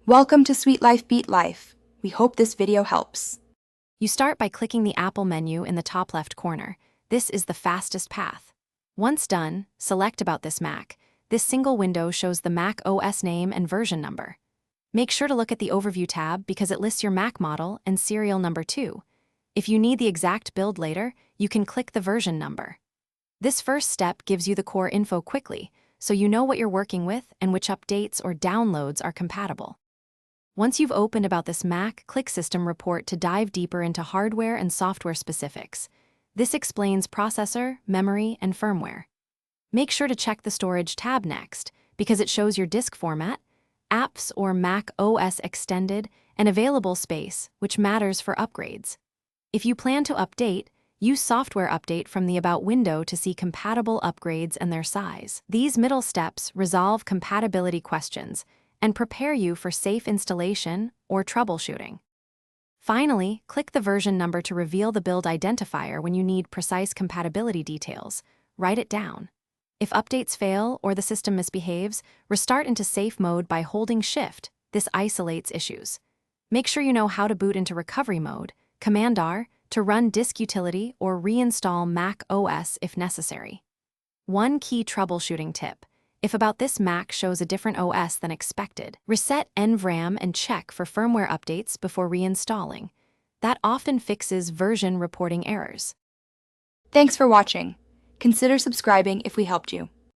Welcome to Sweet Life Beat Life. We hope this video helps. You start by clicking the Apple menu in the top left corner. This is the fastest path. Once done, select About this Mac. This single window shows the Mac OS name and version number. Make sure to look at the Overview tab because it lists your Mac model and serial number too. If you need the exact build later, you can click the version number. This first step gives you the core info quickly, so you know what you're working with and which updates or downloads are compatible. Once you've opened About this Mac, click System Report to dive deeper into hardware and software specifics. This explains processor, memory, and firmware. Make sure to check the Storage tab next, because it shows your disk format, apps or Mac OS extended, and available space, which matters for upgrades. If you plan to update, use Software Update from the About window to see compatible upgrades and their size. These middle steps resolve compatibility questions and prepare you for safe installation or troubleshooting. Finally, click the version number to reveal the build identifier when you need precise compatibility details. Write it down. If updates fail or the system misbehaves, restart into safe mode by holding Shift. This isolates issues. Make sure you know how to boot into recovery mode, Command-R, to run disk utility or reinstall Mac OS if necessary. One key troubleshooting tip: if About this Mac shows a different OS than expected, reset NVRAM and check for firmware updates before reinstalling. That often fixes version reporting errors. Thanks for watching. Consider subscribing if we helped you.